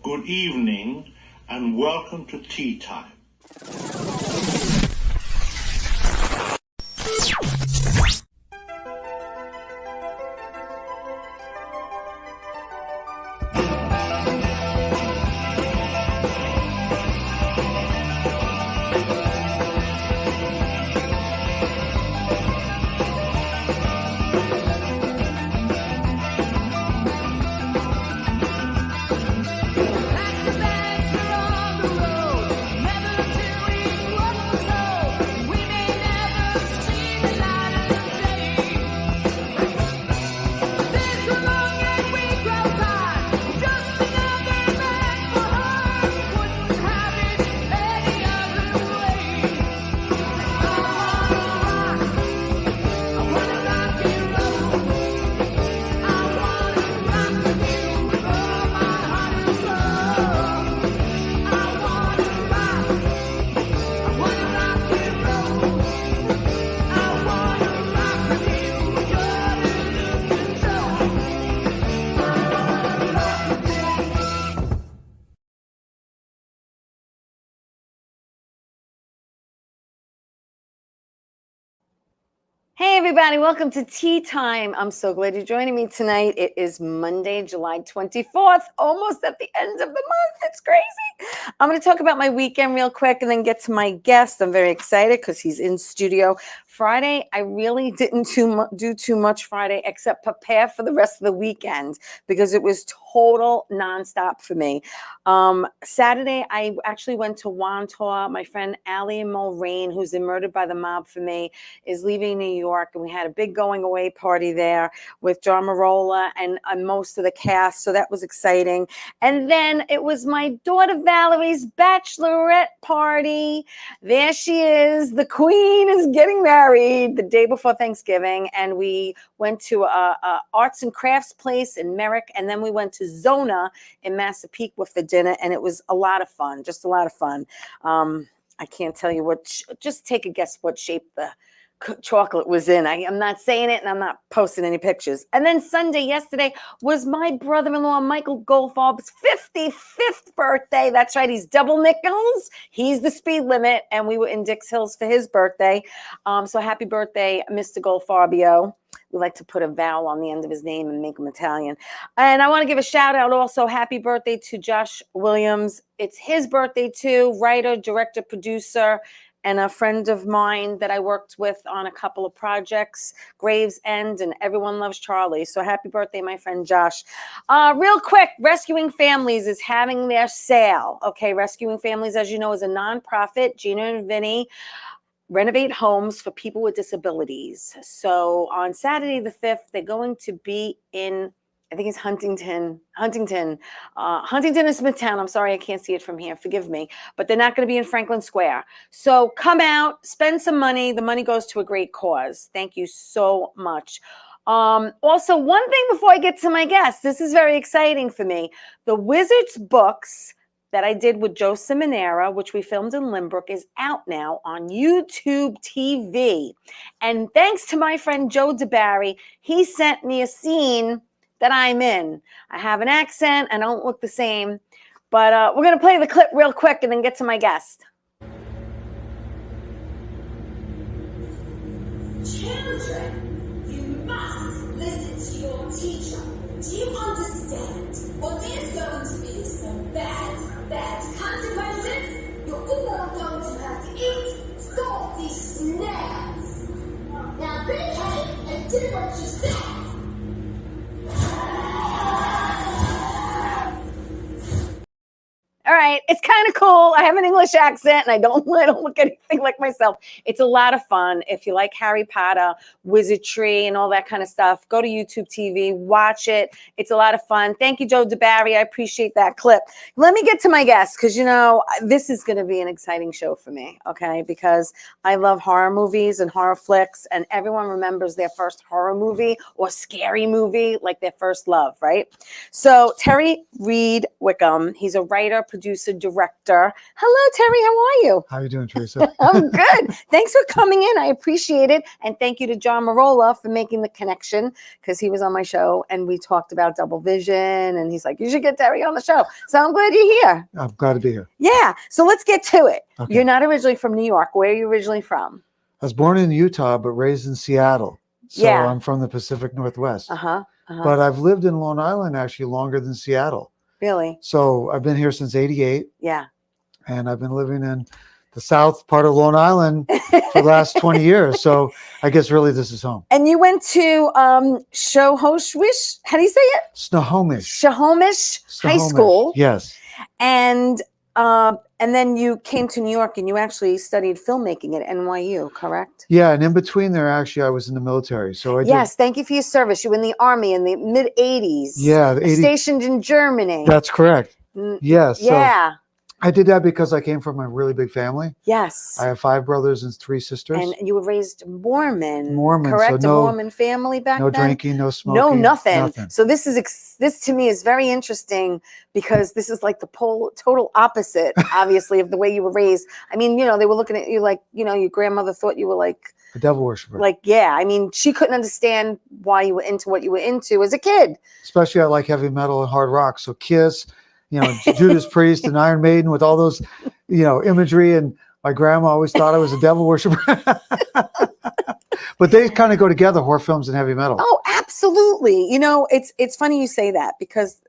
good evening, and welcome to Tea Time. Hey everybody, welcome to Tea Time. I'm so glad you're joining me tonight. It is Monday, July 24th, almost at the end of the month. It's crazy. I'm going to talk about my weekend real quick and then get to my guest. I'm very excited because he's in studio. Friday, I really didn't do too much Friday except prepare for the rest of the weekend because it was total nonstop for me. Saturday, I actually went to Wantor. My friend Allie Mulrain, who's in Murdered by the Mob for me, is leaving New York, and we had a big going away party there with John Marola and most of the cast, so that was exciting. And then it was my daughter Valerie's bachelorette party. There she is. The queen is getting married the day before Thanksgiving, and we went to a arts and crafts place in Merrick, and then we went to Zona in Massapequa with the dinner, and it was a lot of fun, just a lot of fun. I can't tell you just take a guess what shape the chocolate was in. I'm not saying it, and I'm not posting any pictures. And then yesterday was my brother-in-law Michael Goldfarb's 55th birthday. That's right, he's double nickels. He's the speed limit, and we were in Dix Hills for his birthday. So happy birthday, Mr. Goldfarbio. We like to put a vowel on the end of his name and make him Italian. And I want to give a shout out also. Happy birthday to Josh Williams. It's his birthday too. Writer, director, producer, and a friend of mine that I worked with on a couple of projects, Gravesend and Everyone Loves Charlie. So happy birthday, my friend Josh. Real quick, Rescuing Families is having their sale. Okay, Rescuing Families, as you know, is a nonprofit. Gina and Vinny renovate homes for people with disabilities. So on Saturday the 5th, they're going to be in, I think it's Huntington and Smithtown. I'm sorry, I can't see it from here. Forgive me. But they're not going to be in Franklin Square. So come out, spend some money. The money goes to a great cause. Thank you so much. Also, one thing before I get to my guest, this is very exciting for me. The Wizards books that I did with Joe Simonera, which we filmed in Lynbrook, is out now on YouTube TV. And thanks to my friend Joe DeBarry, he sent me a scene that I'm in. I have an accent. I don't look the same. But we're going to play the clip real quick and then get to my guest. Children, you must listen to your teacher. Do you understand? Well, there's going to be some bad consequences. You're all going to have to eat salty snacks. Now behave and do what you said. All right, it's kind of cool. I have an English accent, and I don't look anything like myself. It's a lot of fun. If you like Harry Potter, wizardry, and all that kind of stuff, go to YouTube TV, watch it. It's a lot of fun. Thank you, Joe DeBarry. I appreciate that clip. Let me get to my guest, because, you know, this is going to be an exciting show for me, okay, because I love horror movies and horror flicks, and everyone remembers their first horror movie or scary movie like their first love, right? So Terry Reed Wickham, he's a writer, producer, director. Hello, Terry. How are you? How are you doing, Theresa? I'm good. Thanks for coming in. I appreciate it. And thank you to John Marola for making the connection, because he was on my show and we talked about double vision. And he's like, you should get Terry on the show. So I'm glad you're here. I'm glad to be here. Yeah. So let's get to it. Okay. You're not originally from New York. Where are you originally from? I was born in Utah, but raised in Seattle. So Yeah. I'm from the Pacific Northwest. Uh-huh. But I've lived in Long Island actually longer than Seattle. Really? So I've been here since '88, Yeah. and I've been living in the south part of Long Island for the last 20 years. So I guess really this is home. And you went to Shohomish, how do you say it? Snohomish. Shohomish High Snohomish. School. Yes. And then you came to New York and you actually studied filmmaking at NYU, correct? Yeah, and in between there, actually, I was in the military. So I Yes, thank you for your service. You were in the Army in the mid-'80s. Yeah, the 80s. Stationed in Germany. That's correct. Yes. Yeah. So I did that because I came from a really big family. Yes. I have 5 brothers and 3 sisters. And you were raised Mormon. Mormon, correct? so no- a Mormon family back No then? drinking, no smoking. No, nothing. So this to me is very interesting, because this is like the total opposite, obviously, of the way you were raised. I mean, they were looking at you like, your grandmother thought you were like, A devil worshiper. like, yeah. I mean, she couldn't understand why you were into what you were into as a kid. Especially I like heavy metal and hard rock. So Kiss, Judas Priest and Iron Maiden with all those, imagery. And my grandma always thought I was a devil worshiper. But they kind of go together, horror films and heavy metal. Oh, absolutely. It's funny you say that, because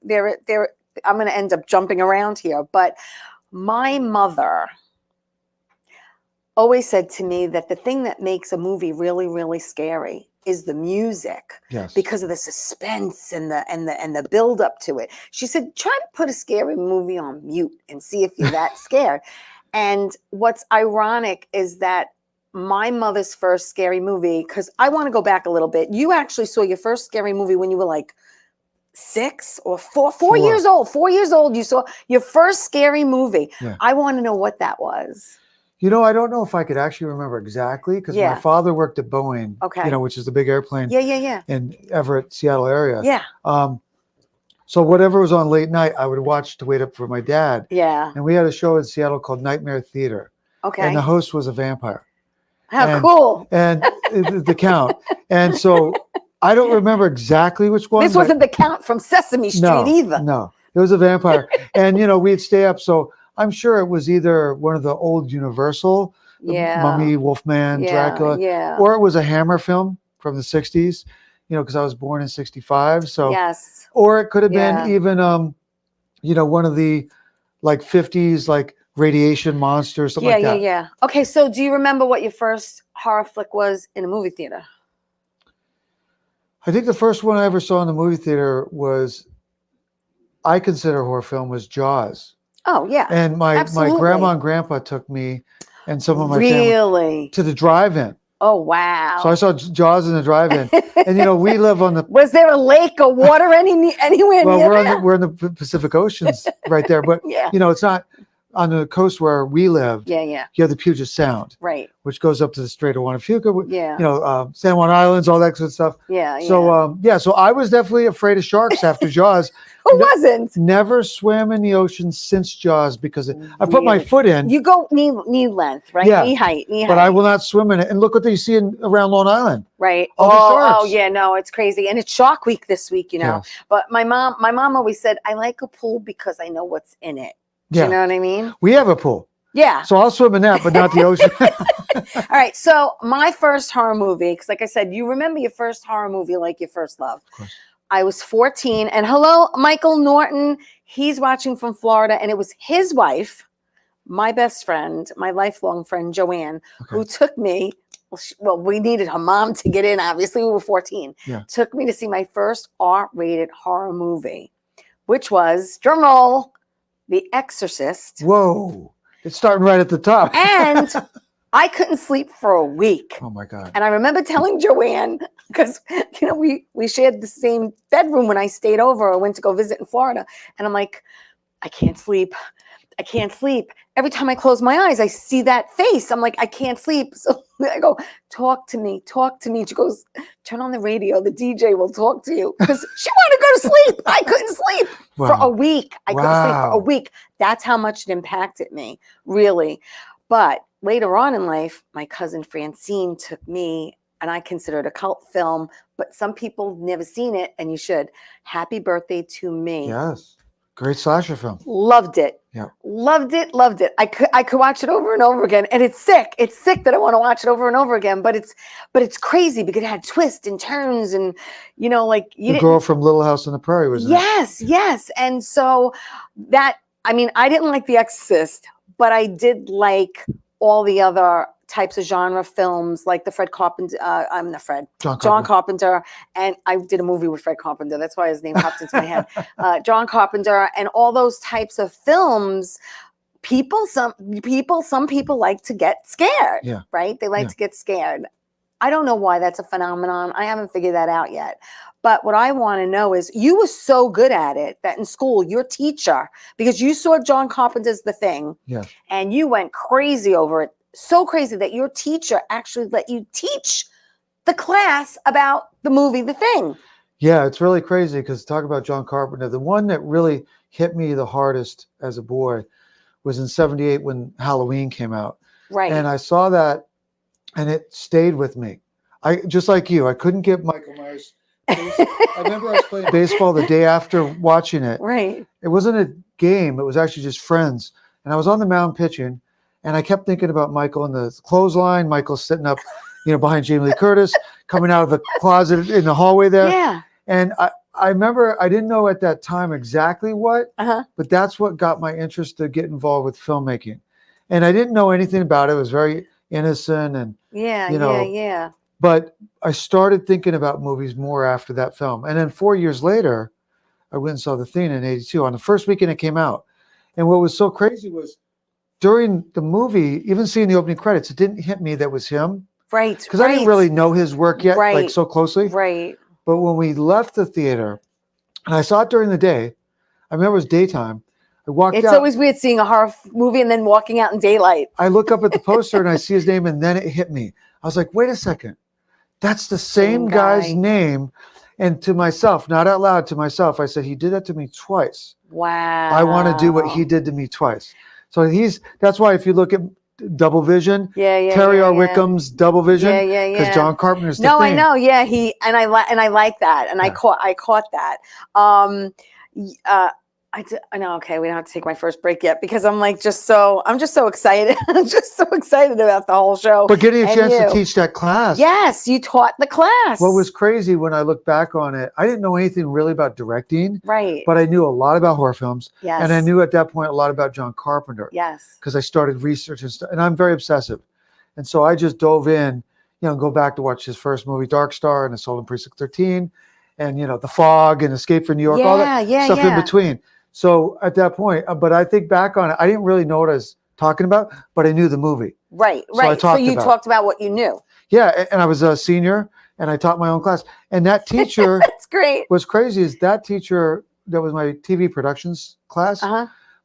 I'm going to end up jumping around here, but my mother always said to me that the thing that makes a movie really, really scary is the music. Yes. Because of the suspense and the build up to it. She said, try to put a scary movie on mute and see if you're that scared. And what's ironic is that my mother's first scary movie, because I want to go back a little bit. You actually saw your first scary movie when you were like 6 or 4 years old. 4 years old, you saw your first scary movie. Yeah. I want to know what that was. I don't know if I could actually remember exactly, because my father worked at Boeing, Okay. which is the big airplane Yeah. in Everett, Seattle area. Yeah. So whatever was on late night, I would watch to wait up for my dad. Yeah. And we had a show in Seattle called Nightmare Theater. Okay. And the host was a vampire. How cool. And the Count. And so I don't remember exactly which one. This wasn't the Count from Sesame Street either. No, it was a vampire. And, we'd stay up. So I'm sure it was either one of the old Universal, Mummy, Wolfman, Dracula, or it was a Hammer film from the 60s, because I was born in 65. So, yes. Or it could have been even, one of the like 50s, like Radiation Monster, something like that. Yeah. Okay, so do you remember what your first horror flick was in a movie theater? I think the first one I ever saw in the movie theater I consider a horror film, was Jaws. Oh, yeah. And my grandma and grandpa took me and some of my family to the drive-in. Oh, wow. So I saw Jaws in the drive-in. And, we live on the... Was there a lake or water anywhere near there? We're in the Pacific Oceans right there. But, it's not on the coast where we lived. Yeah. You have the Puget Sound. Right. Which goes up to the Strait of Juan Fuca. Yeah. San Juan Islands, all that good stuff. Yeah. So, so I was definitely afraid of sharks after Jaws. Who wasn't? Never swam in the ocean since Jaws, because I put my foot in. You go knee length, right? Yeah. Knee height. But I will not swim in it. And look what you see around Long Island. Right. All the sharks. Oh, yeah. No, it's crazy. And it's Shark Week this week, Yes. But my mom always said, I like a pool because I know what's in it. Do you know what I mean? We have a pool. Yeah. So I'll swim in that, but not the ocean. All right. So my first horror movie, because like I said, you remember your first horror movie like your first love. Of course. I was 14. And hello, Michael Norton. He's watching from Florida. And it was his wife, my best friend, my lifelong friend, Joanne, who took me. Well, we needed her mom to get in. Obviously, we were 14. Yeah. Took me to see my first R-rated horror movie, which was, drum roll, The Exorcist. Whoa. It's starting right at the top. And I couldn't sleep for a week. Oh, my God. And I remember telling Joanne, because, we shared the same bedroom when I stayed over or went to go visit in Florida. And I'm like, I can't sleep. every time I close my eyes, I see that face. I'm like, I can't sleep. So I go, talk to me, talk to me. She goes, turn on the radio. The DJ will talk to you. Because she wanted to go to sleep. I couldn't sleep for a week. I couldn't sleep for a week. That's how much it impacted me, really. But later on in life, my cousin Francine took me, and I consider it a cult film, but some people never seen it, and you should. Happy Birthday to Me. Yes. Great slasher film. Loved it. Yeah. Loved it. Loved it. I could watch it over and over again. And it's sick. It's sick that I want to watch it over and over again. But it's crazy because it had twists and turns and, you know, like the girl from Little House on the Prairie was in it. Yes. And so that, I mean, I didn't like The Exorcist, but I did like all the other types of genre films, like the John Carpenter, and I did a movie with Fred Carpenter. That's why his name popped into my head. John Carpenter and all those types of films. Some people like to get scared, right? They like to get scared. I don't know why that's a phenomenon. I haven't figured that out yet. But what I want to know is, you were so good at it that in school, your teacher, because you saw John Carpenter's The Thing, and you went crazy over it. So crazy that your teacher actually let you teach the class about the movie The Thing. Yeah, it's really crazy because talk about John Carpenter. The one that really hit me the hardest as a boy was in '78 when Halloween came out. Right. And I saw that and it stayed with me. I just like you, I couldn't get Michael Myers. I remember I was playing baseball the day after watching it. Right. It wasn't a game. It was actually just friends. And I was on the mound pitching. And I kept thinking about Michael in the clothesline. Michael sitting up, behind Jamie Lee Curtis, coming out of the closet in the hallway there. Yeah. And I remember I didn't know at that time exactly what, but that's what got my interest to get involved with filmmaking. And I didn't know anything about it. It was very innocent and yeah. But I started thinking about movies more after that film. And then 4 years later, I went and saw The Thing in '82 on the first weekend it came out. And what was so crazy was, during the movie, even seeing the opening credits, it didn't hit me that was him. Right. Because I didn't really know his work yet, like so closely. Right. But when we left the theater, and I saw it during the day, I remember it was daytime. I walked out. It's always weird seeing a horror movie and then walking out in daylight. I look up at the poster and I see his name, and then it hit me. I was like, wait a second. That's the same guy's name. And to myself, not out loud, to myself, I said, he did that to me twice. Wow. I want to do what he did to me twice. So that's why if you look at Double Vision, Terry R. Wickham's Double Vision, because John Carpenter's The Thing. I know, I like that, and I caught that. I know. Okay, we don't have to take my first break yet because I'm just so excited. I'm just so excited about the whole show. But getting a chance to teach that class. Yes, you taught the class. What was crazy when I look back on it, I didn't know anything really about directing. Right. But I knew a lot about horror films. Yes. And I knew at that point a lot about John Carpenter. Yes. Because I started researching stuff, and I'm very obsessive. And so I just dove in, go back to watch his first movie, Dark Star, and Assault on Precinct 13, and The Fog and Escape from New York, all that stuff in between. So at that point, but I think back on it, I didn't really know what I was talking about, but I knew the movie. Right. So you talked about what you knew. Yeah, and I was a senior, and I taught my own class. And that teacher, that's great. What's crazy is that teacher, that was my TV productions class.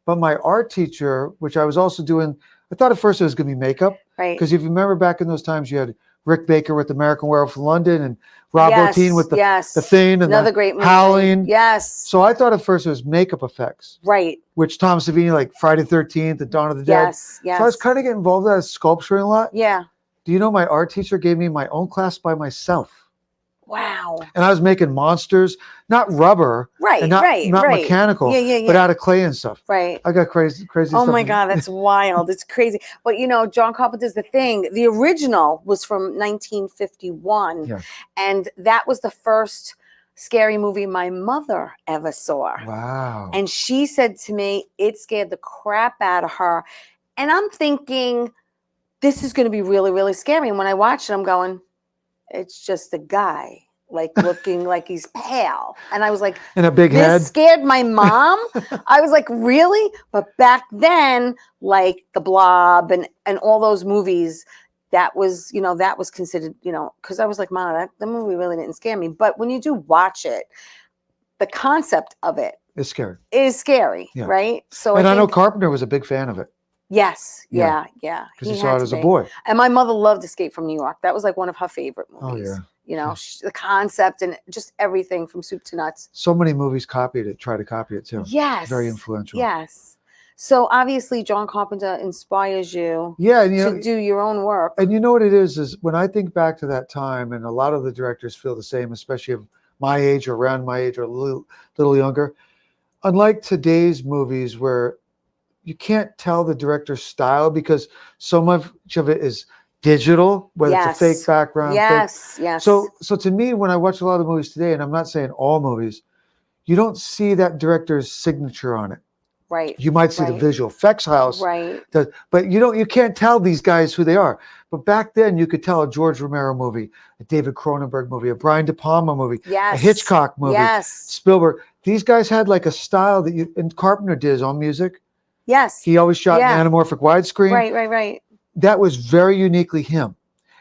But my art teacher, which I was also doing, I thought at first it was going to be makeup. Right. Because if you remember back in those times, you had Rick Baker with American Werewolf in London and Rob Bottin with the Thing and another great movie. Howling. Yes. So I thought at first it was makeup effects. Right. Which Tom Savini, like Friday the 13th and Dawn of the Dead. Yes. So I was kind of getting involved in that sculpturing a lot. Yeah. Do you know my art teacher gave me my own class by myself? Wow. And I was making monsters, not rubber. Right. And not mechanical. But out of clay and stuff. Right. I got crazy stuff. Oh my God, that's wild. It's crazy. But John Carpenter's The Thing, the original was from 1951. Yeah. And that was the first scary movie my mother ever saw. Wow. And she said to me, it scared the crap out of her. And I'm thinking, this is going to be really, really scary. And when I watched it, I'm going, it's just a guy looking like he's pale. And I was like, and a big head. This scared my mom. I was like, really? But back then, like The Blob and all those movies, that was considered, because I was like, Mom, the movie really didn't scare me. But when you do watch it, the concept of it is scary. Right? So I know Carpenter was a big fan of it. Yes. Yeah. Because he saw it as a boy. And my mother loved Escape from New York. That was like one of her favorite movies. Oh, yeah. You know, the concept and just everything from soup to nuts. So many movies copied it, try to copy it too. Yes. Very influential. Yes. So obviously John Carpenter inspires you, to do your own work. And you know what it is when I think back to that time, and a lot of the directors feel the same, especially of my age or around my age or a little younger. Unlike today's movies where you can't tell the director's style because so much of it is digital, whether it's a fake background. Yes. So to me, when I watch a lot of movies today, and I'm not saying all movies, you don't see that director's signature on it. Right. You might see the visual effects house. Right. But you can't tell these guys who they are. But back then you could tell a George Romero movie, a David Cronenberg movie, a Brian De Palma movie, a Hitchcock movie, Spielberg. These guys had like a style and Carpenter did his own music. Yes. He always shot in anamorphic widescreen. Right. That was very uniquely him.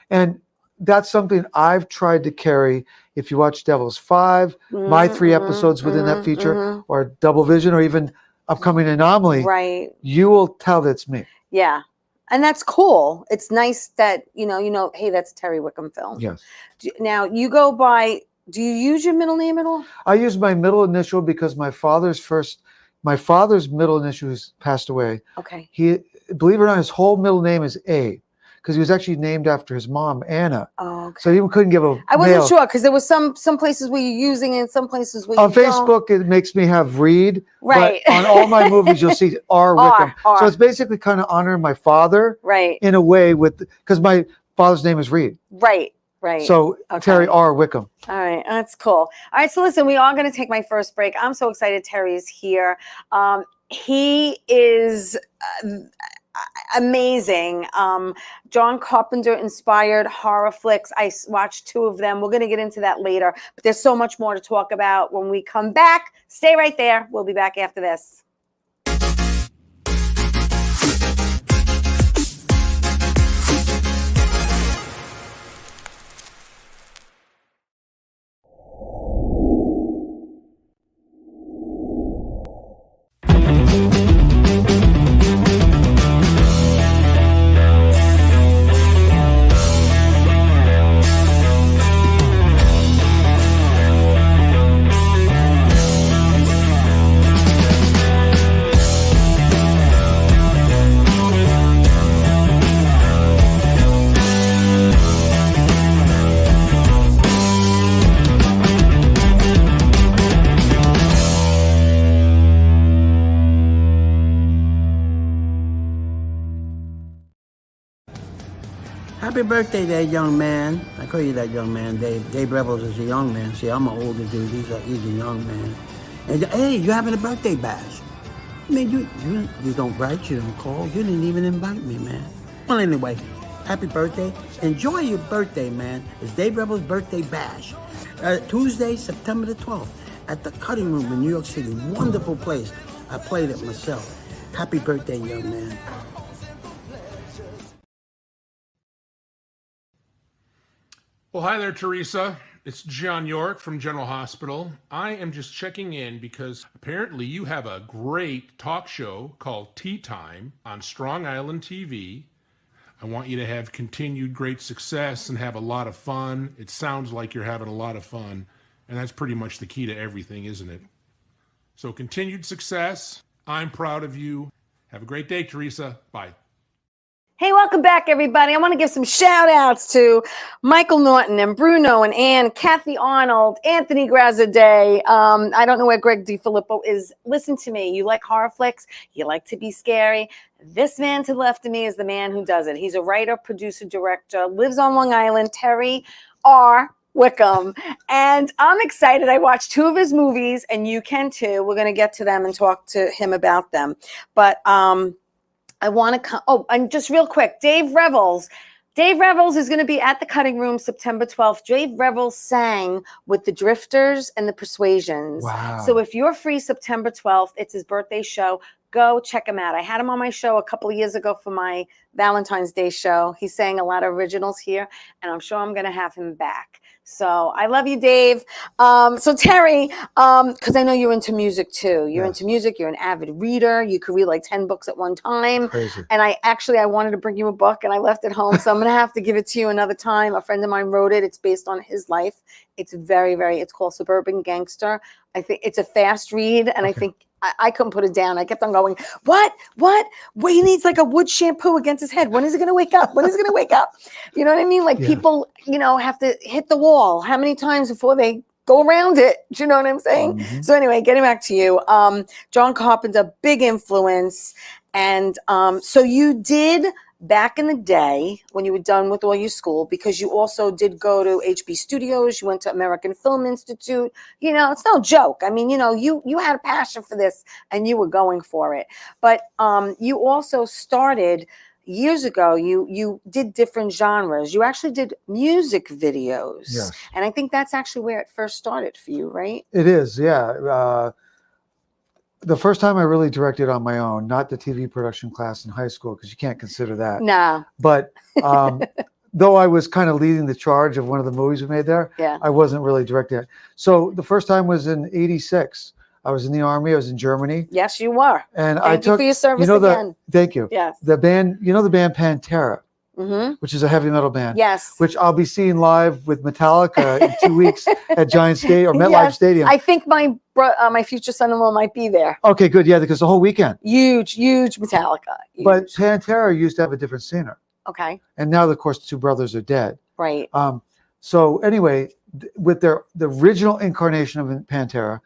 And that's something I've tried to carry. If you watch Devil's 5, my 3 episodes within that feature, or Double Vision, or even upcoming Anomaly, you will tell that's me. Yeah. And that's cool. It's nice that, you know, hey, that's a Terry Wickham film. Yes. Now, you go by, do you use your middle name at all? I use my middle initial because my father's middle initial who's passed away. Okay. He, believe it or not, his whole middle name is A, because he was actually named after his mom, Anna. Oh, okay. So he couldn't give I wasn't sure, because there was some places where you're using it and some places where on Facebook it makes me have Reed. Right. But on all my movies you'll see R. Wickham. So it's basically kind of honoring my father. Right. In a way because my father's name is Reed. Right. So Terry R. Wickham. All right, that's cool. All right, so listen, we are going to take my first break. I'm so excited Terry's here. He is amazing. John Carpenter inspired horror flicks. I watched 2 of them. We're going to get into that later, but there's so much more to talk about when we come back. Stay right there. We'll be back after this. Happy birthday there, young man. I call you that young man, Dave. Dave Rebels is a young man. See, I'm an older dude. He's a young man. And hey, you're having a birthday bash. I mean, you don't write, you don't call. You didn't even invite me, man. Well, anyway, happy birthday. Enjoy your birthday, man. It's Dave Rebels' birthday bash. Tuesday, September the 12th at the Cutting Room in New York City. Wonderful place. I played it myself. Happy birthday, young man. Well, hi there, Theresa. It's John York from General Hospital. I am just checking in because apparently you have a great talk show called Tea Time on Strong Island TV. I want you to have continued great success and have a lot of fun. It sounds like you're having a lot of fun, and that's pretty much the key to everything, isn't it? So continued success. I'm proud of you. Have a great day, Theresa. Bye. Hey, welcome back, everybody. I want to give some shout outs to Michael Norton and Bruno and Ann, Kathy Arnold, Anthony Grazadeh. I don't know where Greg DiFilippo is. Listen to me. You like horror flicks? You like to be scary? This man to the left of me is the man who does it. He's a writer, producer, director, lives on Long Island, Terry R. Wickham. And I'm excited. I watched 2 of his movies, and you can too. We're going to get to them and talk to him about them. But I want to come. Oh, and just real quick, Dave Revels. Dave Revels is going to be at the Cutting Room September 12th. Dave Revels sang with the Drifters and the Persuasions. Wow. So if you're free September 12th, it's his birthday show. Go check him out. I had him on my show a couple of years ago for my Valentine's Day show. He sang a lot of originals here, and I'm sure I'm going to have him back. So I love you, Dave. So Terry, because I know you're into music too. You're into music. You're an avid reader. You could read like 10 books at one time. Crazy. And I wanted to bring you a book and I left it home. So I'm going to have to give it to you another time. A friend of mine wrote it. It's based on his life. It's it's called Suburban Gangster. I think it's a fast read. And I think I couldn't put it down. I kept on going, what? He needs like a wood shampoo against his head. When is he going to wake up? When is he going to wake up? You know what I mean? Like people, have to hit the wall. How many times before they go around it? Do you know what I'm saying? Mm-hmm. So anyway, getting back to you, John Carpenter, big influence. And so you did back in the day when you were done with all your school, because you also did go to HB Studios, you went to American Film Institute, it's no joke. I mean, you had a passion for this and you were going for it. But you also started years ago, you did different genres. You actually did music videos. Yes. And I think that's actually where it first started for you, right? It is, yeah. The first time I really directed on my own, not the TV production class in high school, because you can't consider that. No. But though I was kind of leading the charge of one of the movies we made there, I wasn't really directing it. So the first time was in '86. I was in the Army. I was in Germany. Yes, you were. And Thank you for your service again. Thank you. Yes. The band, the band Pantera, which is a heavy metal band. Yes. Which I'll be seeing live with Metallica in 2 weeks at Giant Stadium or MetLife Stadium. I think my future son-in-law might be there. Okay, good. Yeah, because the whole weekend. Huge Metallica. Huge. But Pantera used to have a different singer. Okay. And now, of course, the two brothers are dead. Right. So anyway, with the original incarnation of Pantera,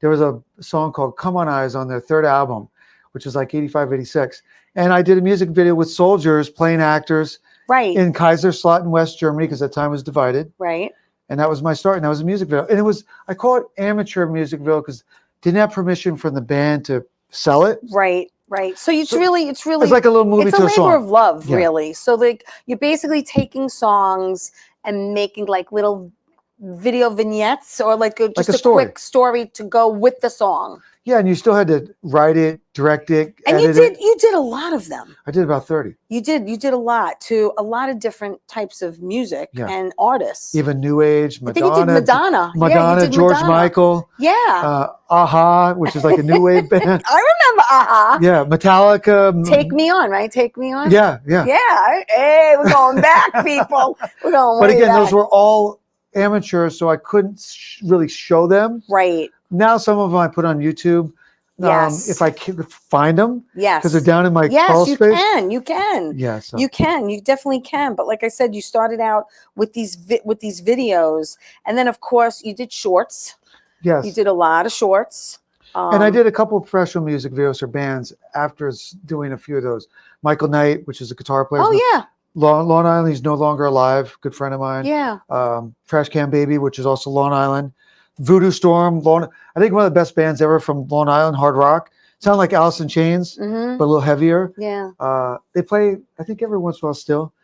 there was a song called Come On Eyes on their third album, which was like 85, 86. And I did a music video with soldiers playing actors in Kaiserslautern, West Germany, because that time was divided. Right. And that was my start. And that was a music video. And I call it amateur music video because didn't have permission from the band to sell it. Right. So it's really it's like a little movie it's to a a song. labor of love, really. So like you're basically taking songs and making like little video vignettes or like just a quick story to go with the song. Yeah, and you still had to write it, direct it, and edit it. You did a lot of them. I did about 30. You did a lot to a lot of different types of music and artists. Even New Age, Madonna. I think you did Madonna. Madonna, George Michael. Yeah. Aha, which is like a new wave band. I remember Aha. Yeah, Metallica. Take Me On, right? Take Me On. Yeah. Hey, we're going back, people. We're going. But again, those were all amateurs, so I couldn't really show them. Right. Now some of them I put on YouTube. Yes. If I can find them. Yes. Because they're down in my crawl space. Yes, you can. Yeah. So. You can. You definitely can. But like I said, you started out with these videos, and then of course you did shorts. Yes. You did a lot of shorts. And I did a couple of professional music videos for bands after doing a few of those. Michael Knight, which is a guitar player. Oh yeah. Long Island, he's no longer alive. Good friend of mine. Yeah. Trash Can Baby, which is also Long Island. Voodoo Storm, I think one of the best bands ever from Long Island, hard rock. Sound like Alice in Chains, but a little heavier. Yeah. They play, I think, every once in a while still.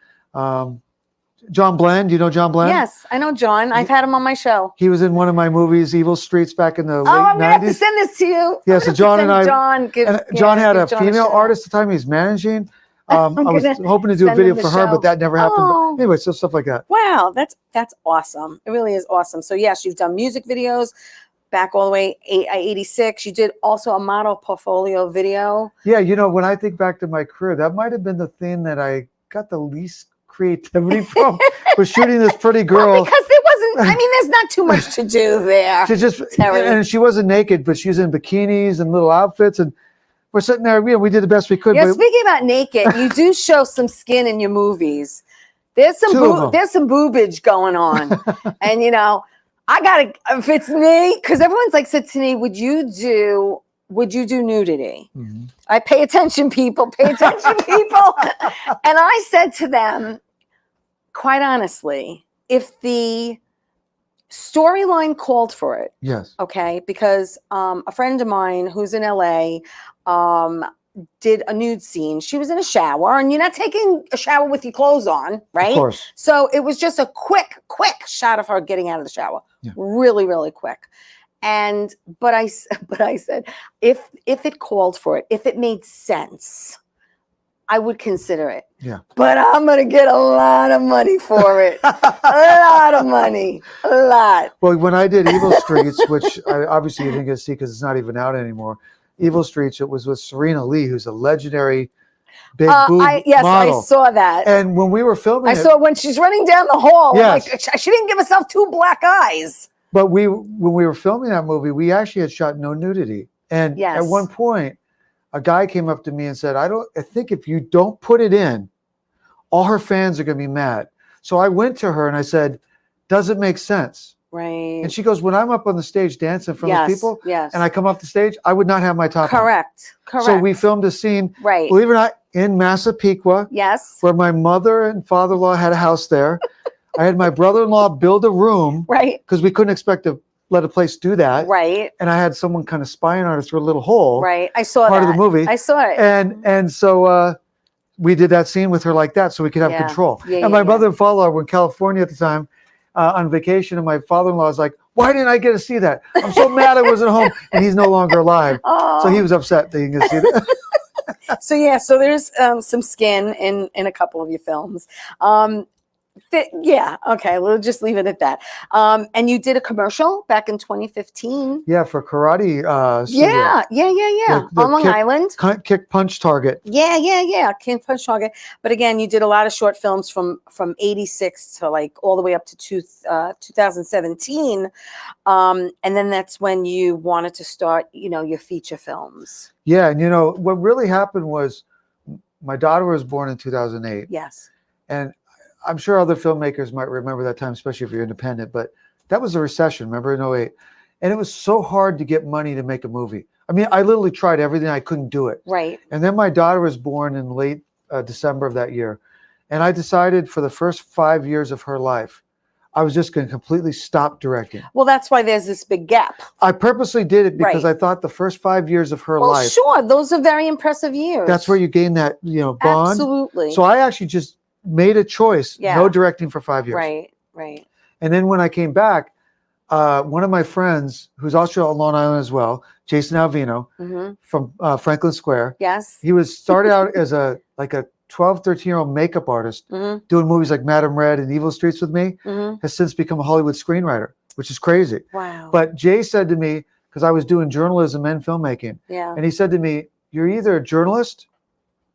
John Bland, do you know John Bland? Yes, I know John. I've had him on my show. He was in one of my movies, Evil Streets, back in the late 90s. I'm gonna have to send this to you. Yeah, so John and I. John had a female artist at the time he was managing. I was hoping to do a video for her, but that never happened. But anyway, so stuff like that. Wow, that's awesome. It really is awesome. So yes, you've done music videos back all the way 86. You did also a model portfolio video. Yeah, when I think back to my career, that might have been the thing that I got the least creativity from, was shooting this pretty girl. Well, because there wasn't, there's not too much to do there. And she wasn't naked, but she was in bikinis and little outfits, and we're sitting there, we did the best we could. Yeah, speaking about naked, you do show some skin in your movies. There's some boobage going on. And if it's me, because everyone's like said to me, would you do nudity? Mm-hmm. I pay attention, people. And I said to them, quite honestly, if the storyline called for it. Yes. Okay. Because a friend of mine who's in LA did a nude scene. She was in a shower, and you're not taking a shower with your clothes on, right? Of course. So it was just a quick shot of her getting out of the shower. Yeah. Really, really quick. But I said, if it called for it, if it made sense, I would consider it. Yeah. But I'm going to get a lot of money for it. A lot of money. A lot. Well, when I did Evil Streets, which obviously you didn't get to see because it's not even out anymore. Evil Streets, it was with Serena Lee, who's a legendary big boob yes, model. I saw that. And when we were filming I saw when she's running down the hall. Yes. Like, she didn't give herself 2 black eyes. But when we were filming that movie, we actually had shot no nudity. And at one point, a guy came up to me and said, I think if you don't put it in, all her fans are going to be mad. So I went to her and I said, does it make sense? Right. And she goes, when I'm up on the stage dancing in front of people and I come off the stage, I would not have my top on. Correct. So we filmed a scene, believe it or not, in Massapequa. Yes. Where my mother and father-in-law had a house there. I had my brother-in-law build a room. Right. Because we couldn't expect to let a place do that. Right. And I had someone kind of spying on her through a little hole. Right. I saw part of the movie. I saw it. And so we did that scene with her like that so we could have control. And my mother and father-in-law were in California at the time on vacation, and my father-in-law was like, why didn't I get to see that? I'm so mad I wasn't home. And he's no longer alive. So he was upset that he didn't get to see that. So there's some skin in a couple of your films. Okay, we'll just leave it at that. And you did a commercial back in 2015. Yeah, for karate. Yeah. On Long Island. Kick Punch Target. Yeah. Kick Punch Target. But again, you did a lot of short films from 86 to like all the way up to 2017. And then that's when you wanted to start, your feature films. Yeah, and what really happened was my daughter was born in 2008. Yes. And I'm sure other filmmakers might remember that time, especially if you're independent, but that was a recession, remember, in 08. And it was so hard to get money to make a movie. I mean, I literally tried everything. I couldn't do it. Right. And then my daughter was born in late December of that year. And I decided for the first 5 years of her life, I was just going to completely stop directing. Well, that's why there's this big gap. I purposely did it because I thought the first 5 years of her life. Sure. Those are very impressive years. That's where you gain that, bond. Absolutely. So I actually just made a choice, no directing for 5 years. Right. And then when I came back, one of my friends, who's also on Long Island as well, Jason Alvino from Franklin Square. Yes. He started out as a 12, 13-year-old makeup artist doing movies like Madame Red and Evil Streets with me, has since become a Hollywood screenwriter, which is crazy. Wow. But Jay said to me, because I was doing journalism and filmmaking, and he said to me, you're either a journalist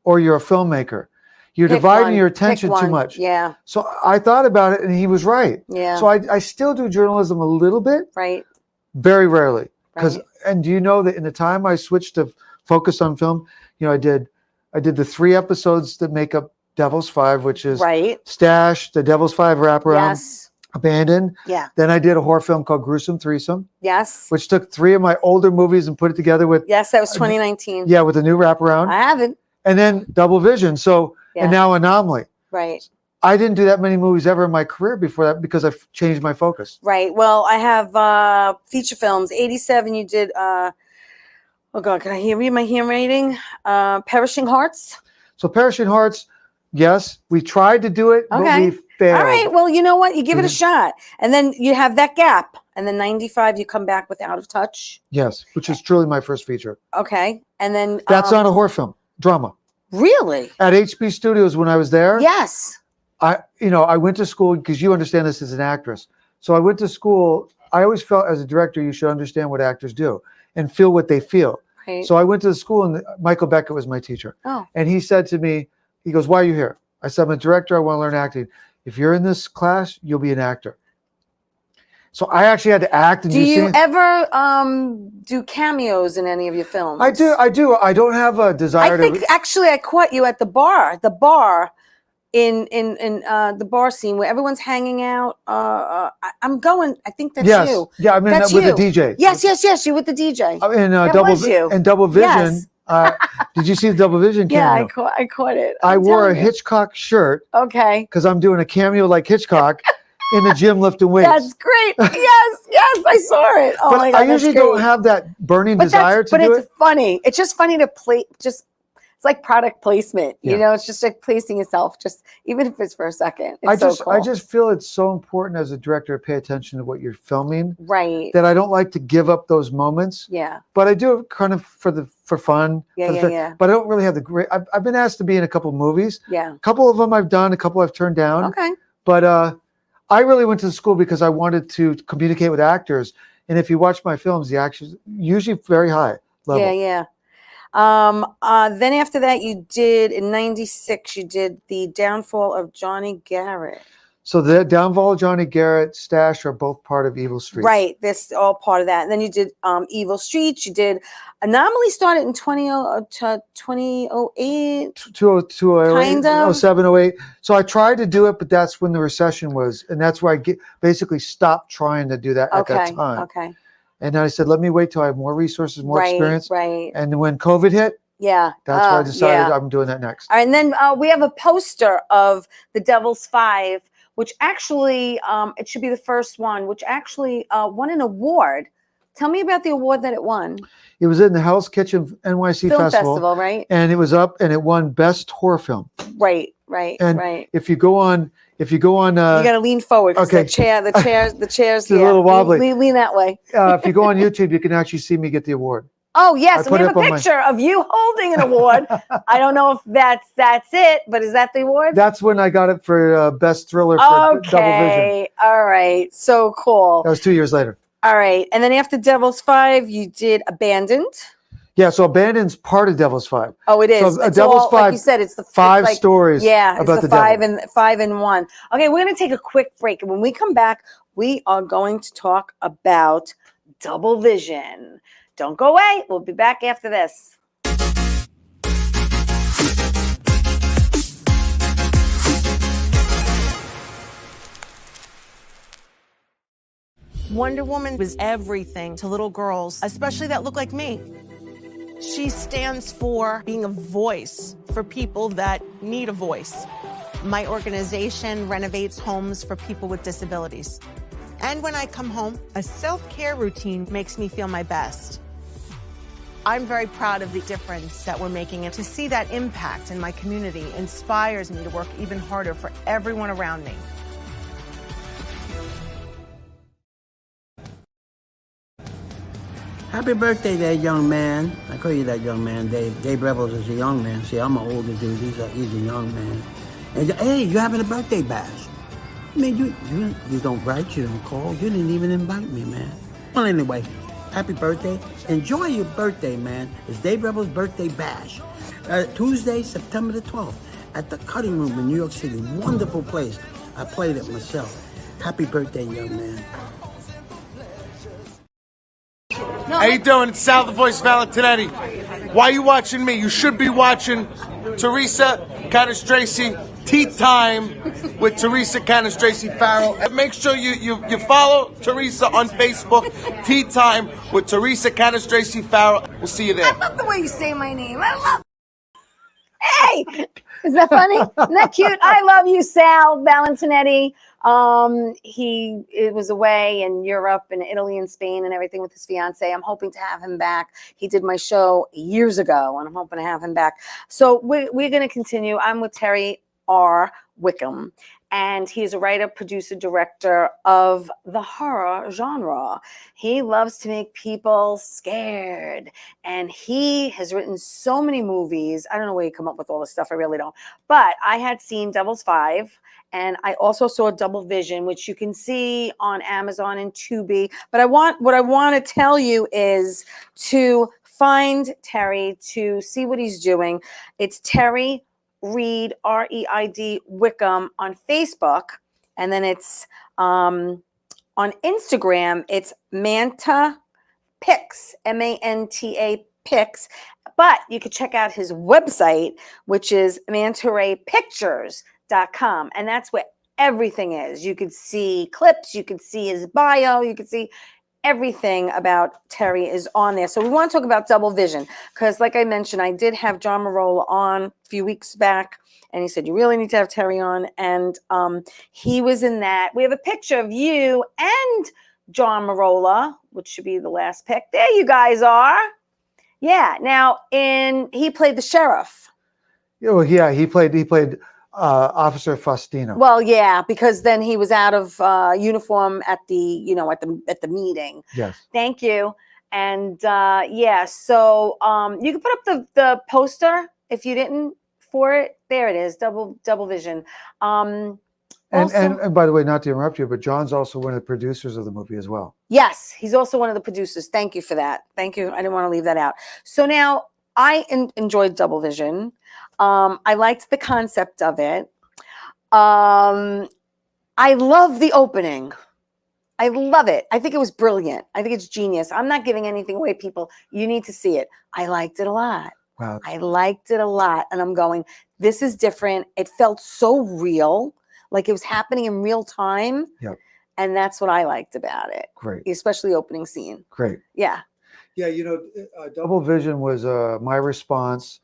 or you're a filmmaker. You're dividing your attention too much. Yeah. So I thought about it, and he was right. Yeah. So I still do journalism a little bit. Right. Very rarely. Right. And do you know that in the time I switched to focus on film, I did the 3 episodes that make up Devil's Five, which is Stash, the Devil's Five wraparound, Abandoned. Yeah. Then I did a horror film called Gruesome Threesome. Yes. Which took 3 of my older movies and put it together with. Yes, that was 2019. Yeah, with a new wraparound. I haven't. And then Double Vision. So. And now Anomaly. Right. I didn't do that many movies ever in my career before that because I've changed my focus. Right. Well, I have feature films. 87, you did, oh God, can I read my handwriting? Perishing Hearts. So Perishing Hearts, yes, we tried to do it, but we failed. All right. Well, you know what? You give it a shot. And then you have that gap. And then 95, you come back with Out of Touch. Yes, which is truly my first feature. Okay. And then. That's not a horror film, drama. Really? At HB Studios when I was there. Yes. I went to school because you understand this as an actress. So I went to school. I always felt as a director, you should understand what actors do and feel what they feel. Right. So I went to the school and Michael Beckett was my teacher. Oh. And he said to me, he goes, why are you here? I said, I'm a director. I want to learn acting. If you're in this class, you'll be an actor. So I actually had to act. And do you ever do cameos in any of your films? I do. I don't have a desire. I think actually I caught you at the bar in the bar scene where everyone's hanging out. I'm going. I think that's you. Yeah, I mean that's with you. the DJ. Yes. You with the DJ. In Double Vision. Yes. Did you see the Double Vision cameo? Yeah, I caught it. I wore a Hitchcock shirt. Okay. Because I'm doing a cameo like Hitchcock. In the gym lifting weights. That's great. Yes, I saw it. Oh but my God, I usually don't have that burning desire to do it. But it's funny. It's just funny to play. Just It's like product placement. Yeah. You know, it's just like placing yourself, just even if it's for a second. It's I just feel it's so important as a director to pay attention to what you're filming. Right. That I don't like to give up those moments. Yeah. But I do it kind of for fun. Yeah. But I don't really have the great. I've been asked to be in a couple movies. Yeah. A couple of them I've done. A couple I've turned down. Okay. But I really went to school because I wanted to communicate with actors. And if you watch my films, the actors usually very high level. Yeah. Then after that, you did in '96. You did The Downfall of Johnny Garrett. So the Downfall of Johnny Garrett, Stash are both part of Evil Streets. Right, this all part of that. And then you did Evil Streets. You did Anomaly. Started in 2008. 2008, Kind of. 07, 08. So I tried to do it, but that's when the recession was, and that's where I basically stopped trying to do that at that time. Okay. And then I said, let me wait till I have more resources, more experience. Right. And when COVID hit, yeah, that's why I decided I'm doing that next. All right, and then we have a poster of The Devil's Five, which actually, it should be the first one, which actually won an award. Tell me about the award that it won. It was in the Hell's Kitchen NYC Film Festival. Festival, right? And it was up, and it won Best Horror Film. Right. And if you go on, you got to lean forward. Okay. The chairs. It's a little wobbly. Lean that way. If you go on YouTube, you can actually see me get the award. Oh yes, I we put have it a up on picture of you holding an award. I don't know if that's it, but is that the award? That's when I got it for Best Thriller for Double Vision. Okay, all right, so cool. That was 2 years later. All right, and then after Devil's Five, you did Abandoned. Yeah, so Abandoned's part of Devil's Five. Oh, it is. So It's Devil's all, Five, like you said, it's the five stories. Yeah, about it's the five and one. Okay, we're gonna take a quick break, and when we come back, we are going to talk about Double Vision. Don't go away. We'll be back after this. Wonder Woman was everything to little girls, especially that look like me. She stands for being a voice for people that need a voice. My organization renovates homes for people with disabilities. And when I come home, a self-care routine makes me feel my best. I'm very proud of the difference that we're making, and to see that impact in my community inspires me to work even harder for everyone around me. Happy birthday there, young man. I call you that young man, Dave. Dave Rebels is a young man. See, I'm an older dude. He's a young man. And hey, you're having a birthday bash. I mean, you don't write, you don't call. You didn't even invite me, man. Well, anyway, happy birthday. Enjoy your birthday, man. It's Dave Rebels' birthday bash. Tuesday, September the 12th, at the Cutting Room in New York City. Wonderful place. I played it myself. Happy birthday, young man. How you doing? It's Sal the Voice Valentinetti. Why are you watching me? You should be watching Theresa Canastraci Tea Time with Theresa Canastraci Farrell. And make sure you follow Theresa on Facebook. Tea Time with Theresa Canastraci Farrell. We'll see you there. I love the way you say my name. I love. Hey, is that funny? Isn't that cute? I love you, Sal Valentinetti. He was away in Europe and Italy and Spain and everything with his fiance. I'm hoping to have him back. He did my show years ago, and I'm hoping to have him back. So we're going to continue. I'm with Terry R. Wickham, and he's a writer, producer, director of the horror genre. He loves to make people scared, and he has written so many movies. I don't know where you come up with all this stuff. I really don't. But I had seen Devil's Five, and I also saw Double Vision, which you can see on Amazon and Tubi. But what I want to tell you is to find Terry, to see what he's doing. It's Terry Reid, R-E-I-D, Wickham on Facebook. And then it's on Instagram, it's Manta Pics, M-A-N-T-A Pics. But you can check out his website, which is mantaraypictures.com. And that's where everything is. You could see clips, you could see his bio, you could see everything about Terry is on there. So we want to talk about Double Vision because, like I mentioned, I did have John Marola on a few weeks back, and he said, you really need to have Terry on. And he was in that. We have a picture of you and John Marola, which should be the last pic. There you guys are. Yeah. Now, he played the sheriff. Oh, yeah, he played Officer Faustino. Well, yeah, because then he was out of uniform at the meeting. Yes. Thank you. And yeah, so you can put up the poster if you didn't for it. There it is, double vision. And by the way, not to interrupt you, but John's also one of the producers of the movie as well. Yes, he's also one of the producers. Thank you for that. Thank you. I didn't want to leave that out. So now I enjoyed Double Vision. I liked the concept of it. I love the opening. I love it. I think it was brilliant. I think it's genius. I'm not giving anything away, people. You need to see it. I liked it a lot. Wow. I liked it a lot. And I'm going, this is different. It felt so real, like it was happening in real time. Yep. And that's what I liked about it. Great. Especially the opening scene. Great. Yeah. Yeah, Double Vision was my response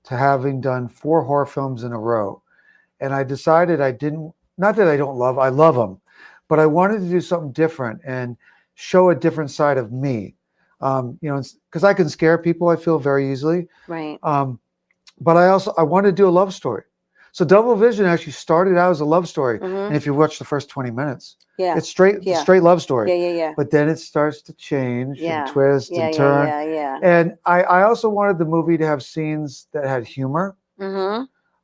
to having done 4 horror films in a row. And I decided not that I love them, but I wanted to do something different and show a different side of me. Because I can scare people, I feel, very easily. Right. But I wanted to do a love story. So Double Vision actually started out as a love story. And if you watch the first 20 minutes, it's straight love story. Yeah. But then it starts to change and twist and turn. Yeah. And I also wanted the movie to have scenes that had humor.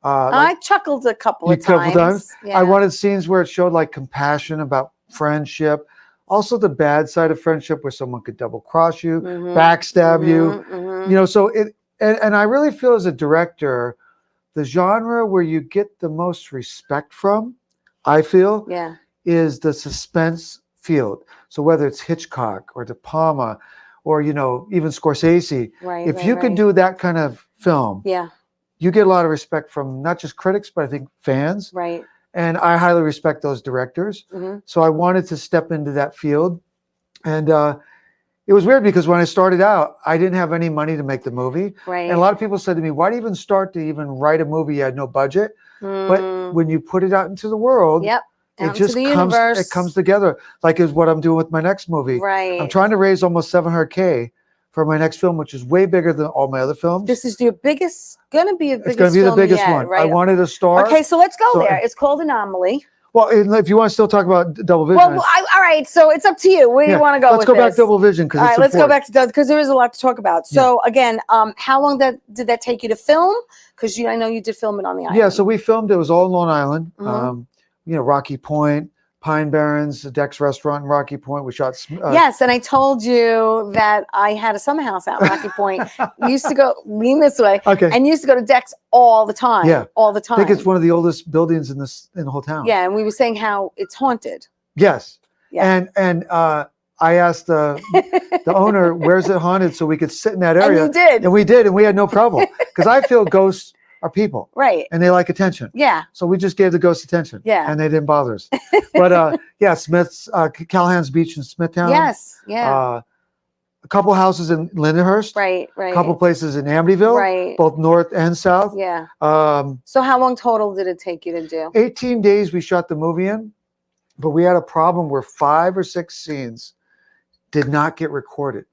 I chuckled a couple of times. Yeah. I wanted scenes where it showed like compassion about friendship. Also the bad side of friendship where someone could double cross you, backstab you. So and I really feel as a director, the genre where you get the most respect from, I feel, is the suspense field. So whether it's Hitchcock or De Palma or, even Scorsese, if you can do that kind of film, you get a lot of respect from not just critics, but I think fans. Right. And I highly respect those directors. So I wanted to step into that field. And it was weird because when I started out, I didn't have any money to make the movie. Right. And a lot of people said to me, why do you even start to even write a movie? You had no budget. But when you put it out into the world, it just comes together. Like is what I'm doing with my next movie. Right. I'm trying to raise almost $700K for my next film, which is way bigger than all my other films. This is your biggest, gonna be It's going to be the biggest one. Right? I wanted a star. Okay, so let's go there. It's called Anomaly. Well, if you want to still talk about Double Vision. Well, all right. So it's up to you. Where do you want to go with this? Let's go back to Double Vision. All right, let's go back to because there is a lot to talk about. So again, how long did that take you to film? Because I know you did film it on the island. Yeah, so we filmed. It was all in Long Island. Rocky Point, Pine Barrens, Deck's Restaurant in Rocky Point. We shot. Yes, and I told you that I had a summer house out in Rocky Point. We used to go lean this way, and used to go to Deck's all the time. Yeah, all the time. I think it's one of the oldest buildings in the whole town. Yeah, and we were saying how it's haunted. Yes. Yeah. And I asked the owner, "Where's it haunted?" So we could sit in that area. And you did. And we did, and we had no problem because I feel ghosts are people, right? And they like attention. Yeah. So we just gave the ghosts attention. Yeah. And they didn't bother us. But Smith's Callahan's Beach in Smithtown. Yes. Yeah. A couple houses in Lindenhurst. Right. A couple places in Amityville. Right. Both north and south. Yeah. So how long total did it take you to do? 18 days we shot the movie in, but we had a problem where 5 or 6 scenes did not get recorded.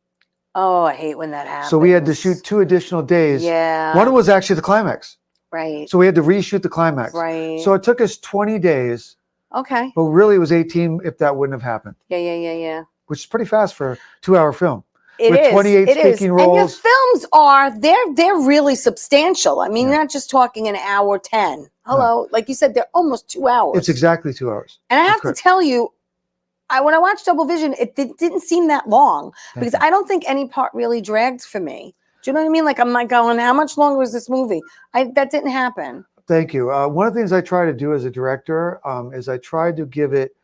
Oh, I hate when that happens. So we had to shoot 2 additional days. Yeah. One was actually the climax. Right. So we had to reshoot the climax. Right. So it took us 20 days. Okay. But really it was 18 if that wouldn't have happened. Yeah. Which is pretty fast for a 2-hour film. It with is. 28 speaking roles. And your films they're really substantial. I mean, you're not just talking an hour 10. Hello. No. Like you said, they're almost 2 hours. It's exactly 2 hours. And I have to tell you, when I watched Double Vision, it didn't seem that long because I don't think any part really dragged for me. Do you know what I mean? Like I'm like going, how much longer was this movie? That didn't happen. Thank you. One of the things I try to do as a director is I try to give it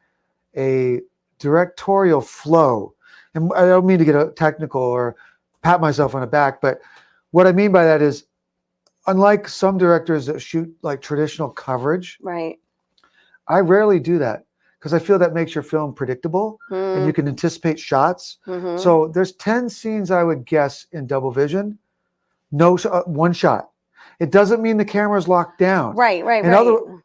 a directorial flow. And I don't mean to get technical or pat myself on the back, but what I mean by that is, unlike some directors that shoot like traditional coverage, right? I rarely do that. Because I feel that makes your film predictable and you can anticipate shots. So there's 10 scenes I would guess in Double Vision, one shot. It doesn't mean the camera's locked down. Right.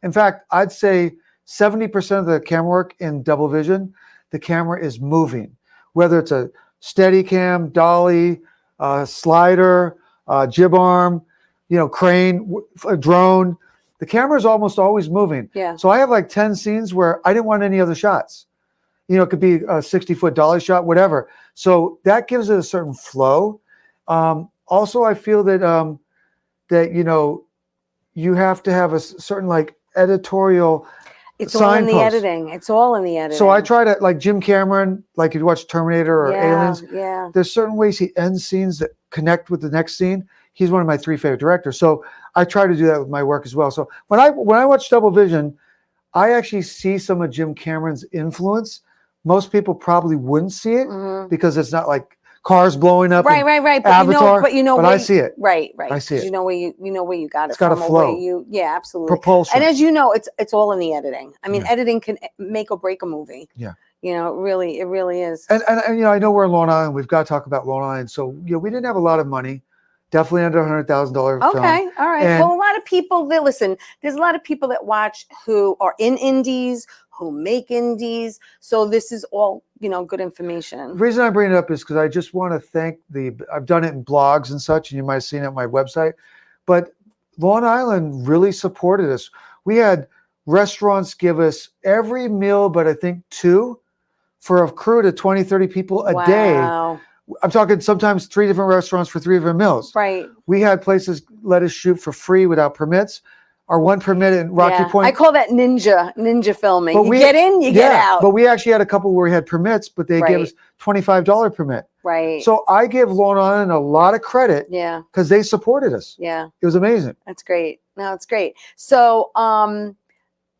In fact, I'd say 70% of the camera work in Double Vision, the camera is moving. Whether it's a steady cam, dolly, slider, jib arm, crane, a drone. The camera is almost always moving. Yeah. So I have like 10 scenes where I didn't want any other shots. It could be a 60-foot dolly shot, whatever. So that gives it a certain flow. Also, I feel that you have to have a certain like editorial. It's all in the editing. It's all in the editing. So I try to, like Jim Cameron, like you watch Terminator or Aliens. Yeah. There's certain ways he ends scenes that connect with the next scene. He's one of my 3 favorite directors. So I try to do that with my work as well. So when I watch Double Vision, I actually see some of Jim Cameron's influence. Most people probably wouldn't see it because it's not like cars blowing up. Right. But Avatar, but I see it. Right. I see it. You know where you got it. It's got a flow. Yeah, absolutely. Propulsion. And as you know, it's all in the editing. I mean, editing can make or break a movie. Yeah. It really is. And I know we're in Long Island. We've got to talk about Long Island. So we didn't have a lot of money. Definitely under $100,000. Okay, all right. And well, a lot of people listen. There's a lot of people that watch who are in indies, who make indies. So this is all good information. The reason I bring it up is because I just want to thank I've done it in blogs and such, and you might have seen it on my website. But Long Island really supported us. We had restaurants give us every meal, but I think 2 for a crew to 20, 30 people a day. I'm talking sometimes 3 different restaurants for 3 different meals. Right. We had places let us shoot for free without permits. Our one permit in Rocky Point. I call that ninja filming. But you get in, you get out. But we actually had a couple where we had permits, but they gave us $25 permit. Right. So I give Long Island a lot of credit. Yeah. Because they supported us. Yeah. It was amazing. That's great. No, it's great. So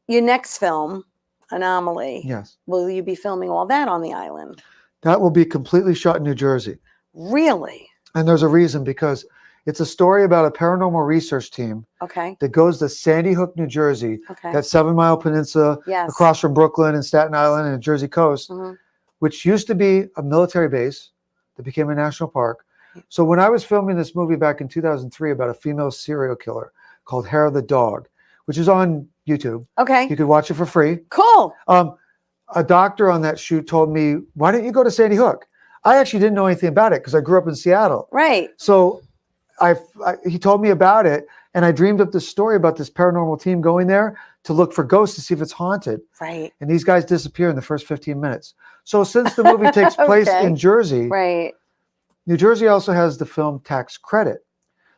your next film, Anomaly. Yes. Will you be filming all that on the island? That will be completely shot in New Jersey. Really? And there's a reason, because it's a story about a paranormal research team that goes to Sandy Hook, New Jersey, that 7-mile peninsula across from Brooklyn and Staten Island and the Jersey coast, which used to be a military base that became a national park. So when I was filming this movie back in 2003 about a female serial killer called Hair of the Dog, which is on YouTube. Okay. You could watch it for free. Cool. A doctor on that shoot told me, why don't you go to Sandy Hook? I actually didn't know anything about it because I grew up in Seattle. Right. So he told me about it, and I dreamed up this story about this paranormal team going there to look for ghosts to see if it's haunted. Right. And these guys disappear in the first 15 minutes. So since the movie takes place in Jersey, New Jersey also has the film tax credit.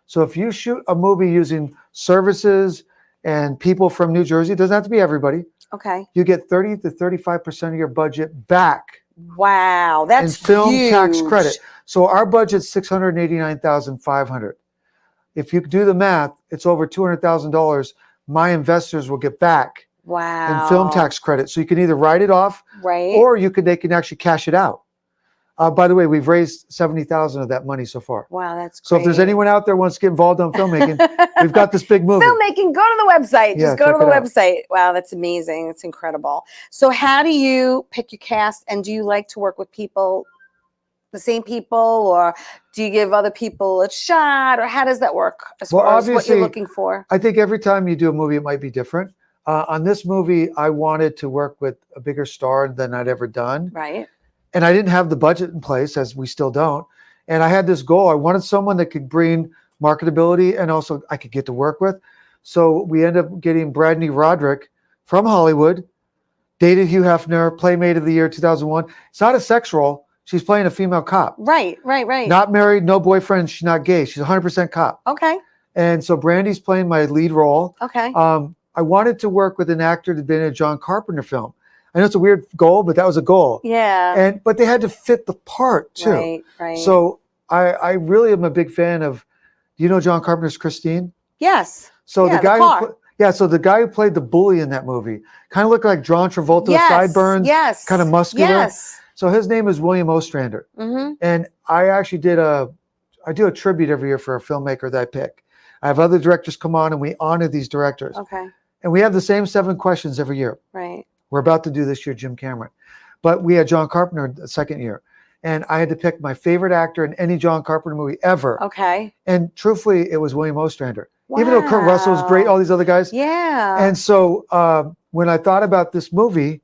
So if you shoot a movie using services and people from New Jersey, it doesn't have to be everybody. Okay. You get 30 to 35% of your budget back. Wow, that's in film huge. Tax credit. So our budget's $689,500. If you do the math, it's over $200,000. My investors will get back in film tax credit. So you can either write it off, or they can actually cash it out. By the way, we've raised $70,000 of that money so far. Wow, that's great. So if there's anyone out there who wants to get involved in filmmaking, we've got this big movie. Filmmaking, go to the website. Just go to the website. Wow, that's amazing. That's incredible. So how do you pick your cast, and do you like to work with people, the same people, or do you give other people a shot, or how does that work as far as what you're looking for? I think every time you do a movie, it might be different. On this movie, I wanted to work with a bigger star than I'd ever done. Right. And I didn't have the budget in place, as we still don't. And I had this goal. I wanted someone that could bring marketability and also I could get to work with. So we ended up getting Bradney Roderick from Hollywood, dated Hugh Hefner, Playmate of the Year 2001. It's not a sex role. She's playing a female cop. Right. Not married, no boyfriend. She's not gay. She's 100% cop. Okay. And so Brandy's playing my lead role. Okay. I wanted to work with an actor that had been in a John Carpenter film. I know it's a weird goal, but that was a goal. Yeah. But they had to fit the part too. Right. So I really am a big fan of, do you know John Carpenter's Christine? Yes. So the guy so the guy who played the bully in that movie kind of looked like John Travolta, sideburns, kind of muscular. Yes. So his name is William Ostrander. And I actually I do a tribute every year for a filmmaker that I pick. I have other directors come on and we honor these directors. Okay. And we have the same 7 questions every year. Right. We're about to do this year, Jim Cameron. But we had John Carpenter the second year. And I had to pick my favorite actor in any John Carpenter movie ever. Okay. And truthfully, it was William Ostrander. Wow. Even though Kurt Russell was great, all these other guys. Yeah. And so when I thought about this movie,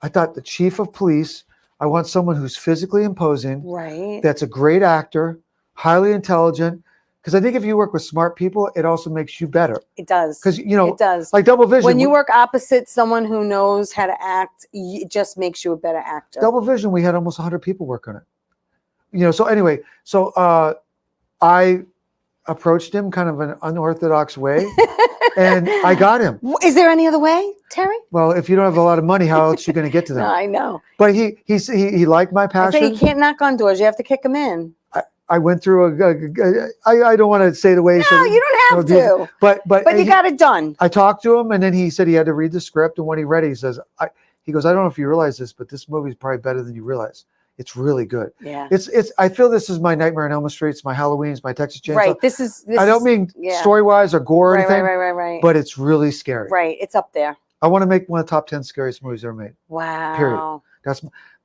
I thought the chief of police, I want someone who's physically imposing. Right. That's a great actor, highly intelligent. Because I think if you work with smart people, it also makes you better. It does. Because, you know, it does. Like Double Vision. When you work opposite someone who knows how to act, it just makes you a better actor. Double Vision, we had almost 100 people work on it. You know, so anyway, so I approached him kind of an unorthodox way, and I got him. Is there any other way, Terry? Well, if you don't have a lot of money, how else are you going to get to them? No, I know. But he liked my passion. I say you can't knock on doors; you have to kick them in. I went through I don't want to say the way. No, you don't have to. But you got it done. I talked to him, and then he said he had to read the script, and when he read it, he says, he goes, I don't know if you realize this, but this movie is probably better than you realize. It's really good. Yeah. It's. I feel this is my Nightmare on Elm Street. It's my Halloween's, my Texas Chainsaw. Right. This is. I don't mean story-wise or gore or anything. Right. But it's really scary. Right. It's up there. I want to make one of the top 10 scariest movies ever made. Wow. Period.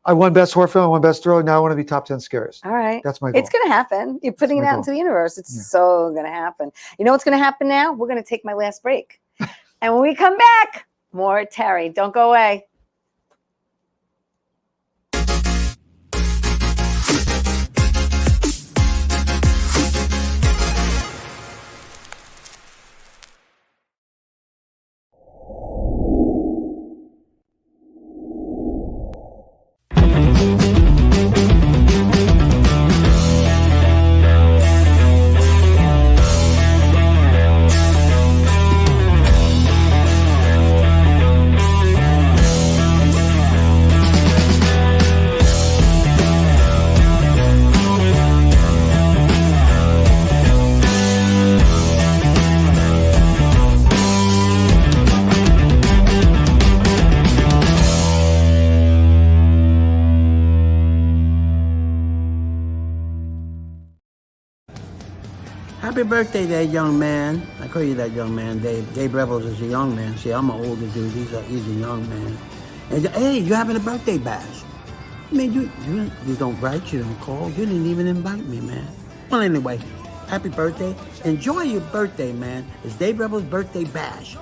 I won Best Horror Film. I won Best Thriller. Now I want to be top 10 scariest. All right. That's my goal. It's going to happen. You're putting it out into the universe. It's so going to happen. You know what's going to happen now? We're going to take my last break. And when we come back, more Terry. Don't go away. Happy birthday there, young man. I call you that young man, Dave. Dave Rebels is a young man. See, I'm an older dude. He's a young man. And hey, you having a birthday bash? Man, you don't write, you don't call. You didn't even invite me, man. Well, anyway, happy birthday. Enjoy your birthday, man. It's Dave Rebels' birthday bash.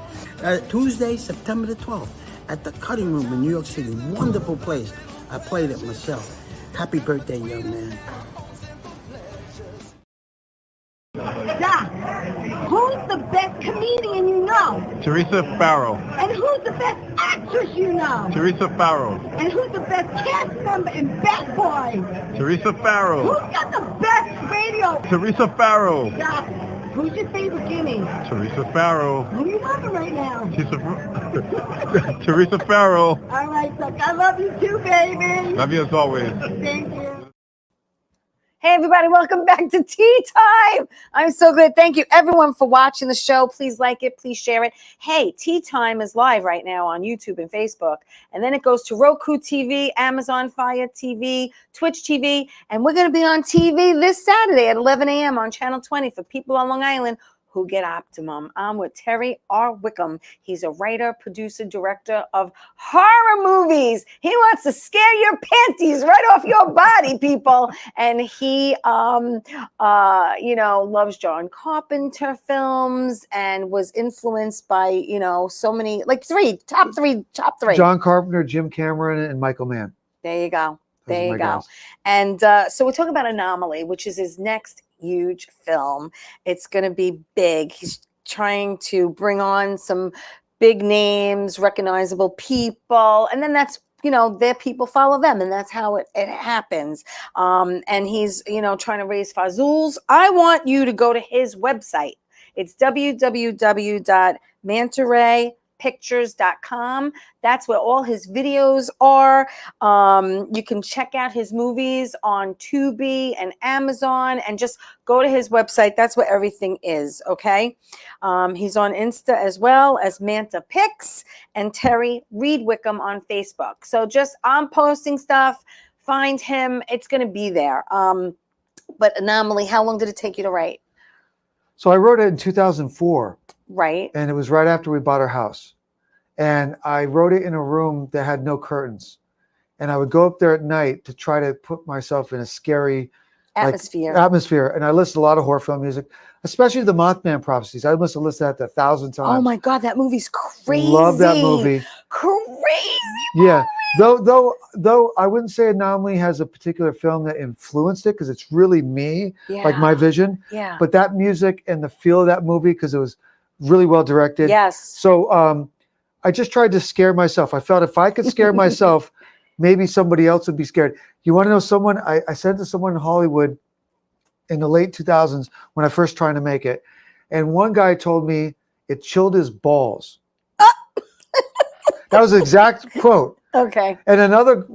Tuesday, September the 12th at the Cutting Room in New York City. Wonderful place. I played it myself. Happy birthday, young man. Doc, who's the best comedian you know? Theresa Farrow. And who's the best actress you know? Theresa Farrow. And who's the best cast member in Bad Boys? Teresa Farrow. Who's got the best radio? Teresa Farrow. Doc, who's your favorite guinea? Teresa Farrow. Who are you loving right now? Teresa Farrow. All right, Doc, I love you too, baby. Love you as always. Thank you. Hey, everybody, welcome back to Tea Time. I'm so good. Thank you, everyone, for watching the show. Please like it. Please share it. Hey, Tea Time is live right now on YouTube and Facebook. And then it goes to Roku TV, Amazon Fire TV, Twitch TV. And we're going to be on TV this Saturday at 11 a.m. on Channel 20 for people on Long Island who get Optimum. I'm with Terry R. Wickham. He's a writer, producer, director of horror movies. He wants to scare your panties right off your body, people. And he, loves John Carpenter films and was influenced by, so many, like top three. John Carpenter, Jim Cameron, and Michael Mann. There you go. There you go. Guys. And so we're talking about Anomaly, which is his next huge film. It's going to be big. He's trying to bring on some big names, recognizable people, and then that's their people follow them, and that's how it happens. And he's trying to raise Fazools. I want you to go to his website. It's www.mantaraypictures.com. That's where all his videos are. You can check out his movies on Tubi and Amazon, and just go to his website. That's where everything is, okay? He's on Insta as well as Manta Pics, and Terry Reed Wickham on Facebook. So I'm posting stuff. Find him. It's going to be there. But Anomaly, how long did it take you to write? So I wrote it in 2004. Right. And it was right after we bought our house. And I wrote it in a room that had no curtains. And I would go up there at night to try to put myself in a scary atmosphere. And I listened to a lot of horror film music, especially the Mothman Prophecies. I must have listened to that 1,000 times. Oh my God, that movie's crazy. Love that movie. Crazy Yeah. Though I wouldn't say Anomaly has a particular film that influenced it because it's really me, like my vision. Yeah. But that music and the feel of that movie, because it was really well directed. Yes. So I just tried to scare myself. I felt if I could scare myself, maybe somebody else would be scared. You want to know someone? I said to someone in Hollywood in the late 2000s when I first tried to make it, and one guy told me it chilled his balls. That was the exact quote. Okay. And another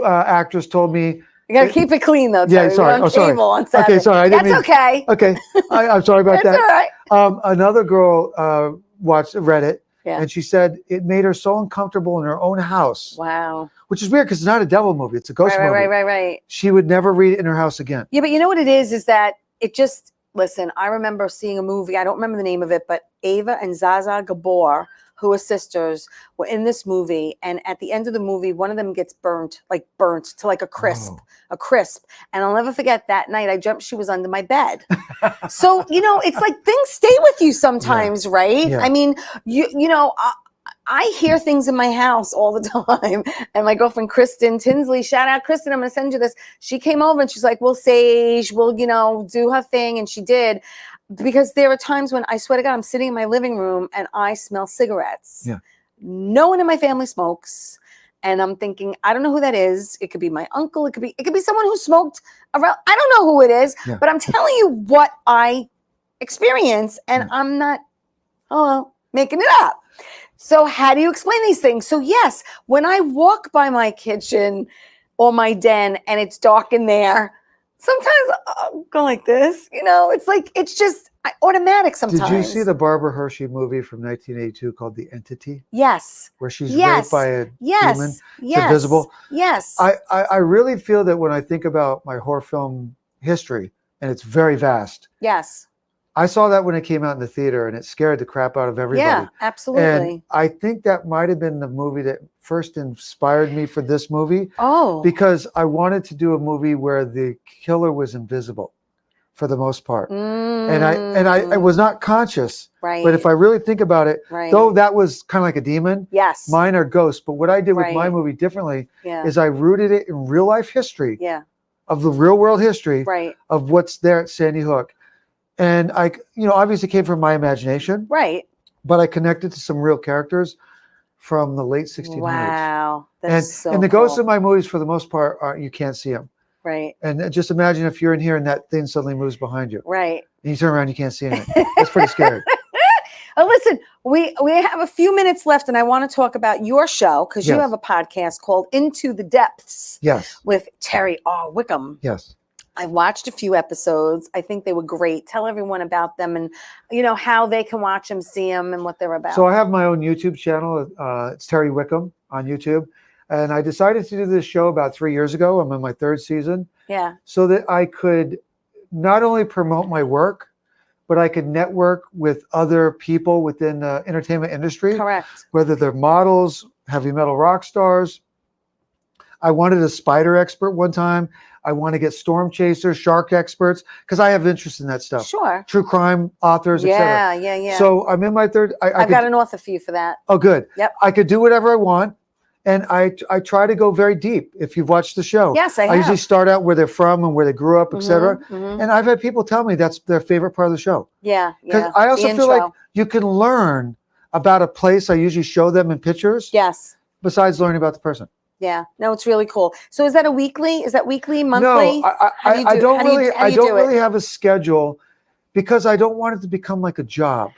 actress told me, you got to keep it clean, though. Yeah, sorry. Sorry. On Saturday. Okay, sorry. That's okay. Okay, I'm sorry about That's that. all right. Another girl read it, Yeah. and she said it made her so uncomfortable in her own house. Wow. Which is weird because it's not a devil movie; it's a ghost movie. Right. She would never read it in her house again. Yeah, but you know what it is that it just, listen, I remember seeing a movie, I don't remember the name of it, but Ava and Zaza Gabor, who were sisters, were in this movie. And at the end of the movie, one of them gets burnt to like a crisp. And I'll never forget that night I jumped, she was under my bed. So, it's like things stay with you sometimes, right? Yeah. I mean, I hear things in my house all the time. And my girlfriend, Kristen Tinsley, shout out Kristen, I'm going to send you this. She came over and she's like, well, Sage will, do her thing. And she did. Because there are times when I swear to God, I'm sitting in my living room and I smell cigarettes. Yeah. No one in my family smokes. And I'm thinking, I don't know who that is. It could be my uncle. It could be someone who smoked around. I don't know who it is, but I'm telling you what I experience and I'm not making it up. So how do you explain these things? So yes, when I walk by my kitchen or my den and it's dark in there, sometimes I'll go like this, it's just automatic sometimes. Did you see the Barbara Hershey movie from 1982 called The Entity? Yes. Where she's raped by a demon? It's invisible? Yes. I really feel that when I think about my horror film history, and it's very vast. Yes. I saw that when it came out in the theater and it scared the crap out of everybody. Yeah, absolutely. And I think that might have been the movie that first inspired me for this movie. Oh. Because I wanted to do a movie where the killer was invisible for the most part. And I was not conscious. Right. But if I really think about it, though that was kind of like a demon. Yes. Mine are ghosts. But what I did with my movie differently is I rooted it in real life history. Yeah. Of the real world history. Right. Of what's there at Sandy Hook. And I, obviously came from my imagination. Right. But I connected to some real characters from the late 1600s. Wow. That's so and the cool. ghosts in my movies, for the most part, you can't see them. Right. And just imagine if you're in here and that thing suddenly moves behind you. Right. And you turn around, you can't see anything. That's pretty scary. Oh, listen, we have a few minutes left, and I want to talk about your show because you have a podcast called Into the Depths. Yes. With Terry R. Wickham. Yes. I watched a few episodes. I think they were great. Tell everyone about them and, how they can watch them, see them, and what they're about. So I have my own YouTube channel. It's Terry Wickham on YouTube. And I decided to do this show about 3 years ago. I'm in my third season. Yeah. So that I could not only promote my work, but I could network with other people within the entertainment industry. Correct. Whether they're models, heavy metal rock stars. I wanted a spider expert one time. I want to get storm chasers, shark experts, because I have interest in that stuff. Sure. True crime authors, etc. Yeah. So I'm in my third. I've got an author for you for that. Oh, good. Yep. I could do whatever I want. And I try to go very deep. If you've watched the show. Yes, I have. I usually start out where they're from and where they grew up, etc. And I've had people tell me that's their favorite part of the show. Yeah. Because I also feel like you can learn about a place. I usually show them in pictures. Yes. Besides learning about the person. Yeah, no, it's really cool. So is that a weekly? Is that weekly, monthly? No, I don't really have a schedule because I don't want it to become like a job.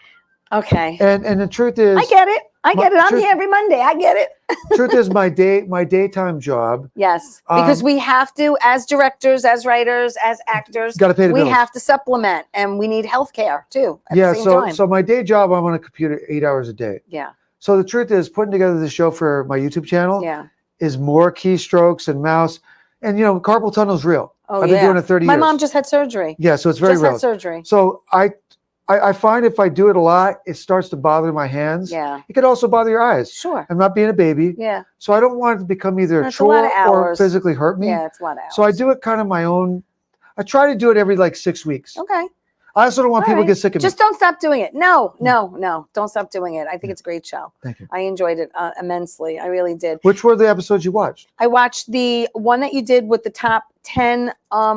Okay. And the truth is, I get it. I'm here every Monday. I get it. Truth is, my daytime job. Yes, because we have to, as directors, as writers, as actors, got to pay the bills. We have to supplement, and we need health care too. So my day job, I'm on a computer 8 hours a day. Yeah. So the truth is, putting together the show for my YouTube channel. Yeah. Is more keystrokes and mouse, and carpal tunnel is real. Oh, I've been doing it 30 years. My mom just had surgery. Yeah, so it's very real. Just had surgery. So I find if I do it a lot, it starts to bother my hands. Yeah. It could also bother your eyes. Sure. I'm not being a baby. Yeah. So I don't want it to become either a That's a lot chore of or hours. physically hurt me. Yeah, it's a lot of hours. So I do it kind of my own. I try to do it every like 6 weeks. Okay. I also don't want people to get sick of me. Just don't stop doing it. No, don't stop doing it. I think it's a great show. Thank you. I enjoyed it immensely. I really did. Which were the episodes you watched? I watched the one that you did with the top 10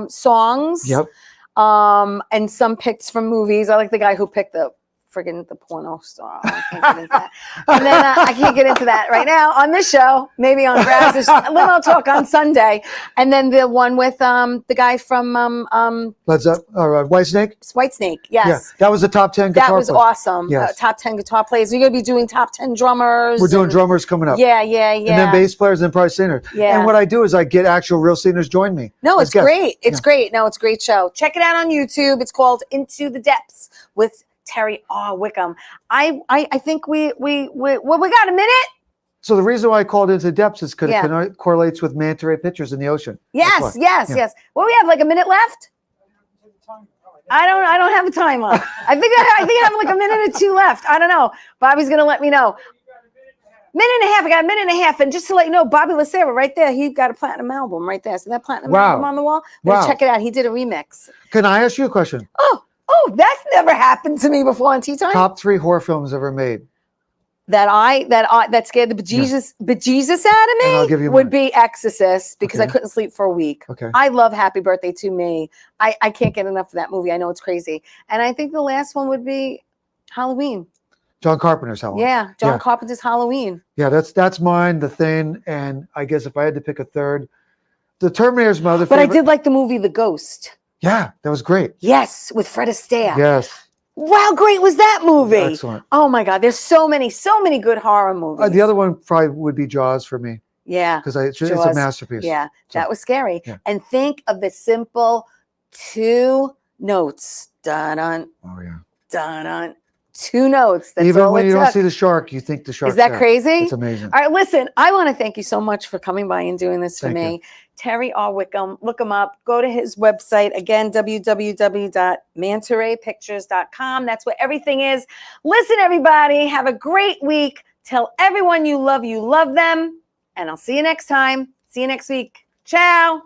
songs. Yep. And some picks from movies. I like the guy who picked the porno star. I can't get into that. And then I can't get into that right now on this show. Maybe on Brazzers Limo Talk on Sunday. And then the one with the guy from Whitesnake. Whitesnake. Yes. Yeah, that was the top 10 guitar. That was players. awesome. Yes. Top 10 guitar players. You're gonna be doing top 10 drummers. We're doing drummers coming up. Yeah. And then bass players and probably singers. Yeah. And what I do is I get actual real singers join me. No, it's great. It's great. No, it's a great show. Check it out on YouTube. It's called Into the Depths with Terry Wickham. I think we got a minute. So the reason why I called Into the Depths is because it correlates with manta ray pictures in the ocean. Yes. Well, we have like a minute left. I don't have a time on. I think I have like a minute or two left. I don't know. Bobby's gonna let me know. Minute and a half. I got a minute and a half. And just to let you know, Bobby Lacera right there, he got a platinum album right there. So that platinum album on the wall. Check it out. He did a remix. Can I ask you a question? Oh, that's never happened to me before on Tea Time. Top 3 horror films ever made. That scared the bejesus out of me would be Exorcist, because I couldn't sleep for a week. Okay. I love Happy Birthday to Me. I can't get enough of that movie. I know it's crazy. And I think the last one would be Halloween. John Carpenter's Halloween. Yeah, John Carpenter's Halloween. Yeah, that's mine, The Thing, and I guess if I had to pick a third, The Terminator's my other favorite. But I did like the movie The Ghost. Yeah, that was great. Yes, with Fred Astaire. Yes. Wow, great was that movie? Excellent. Oh my God, there's so many good horror movies. The other one probably would be Jaws for me. Yeah. Because it's a masterpiece. Yeah, that was scary. Yeah. And think of the simple 2 notes. Dun-dun. Oh, yeah. Dun-dun. 2 notes. That's even all when you took. don't see the shark, you think the shark. Is that crazy? It's amazing. All right, listen, I want to thank you so much for coming by and doing this for me. Terry Wickham, look him up. Go to his website, again, www.mantaraypictures.com. That's where everything is. Listen, everybody, have a great week. Tell everyone you love them. And I'll see you next time. See you next week. Ciao.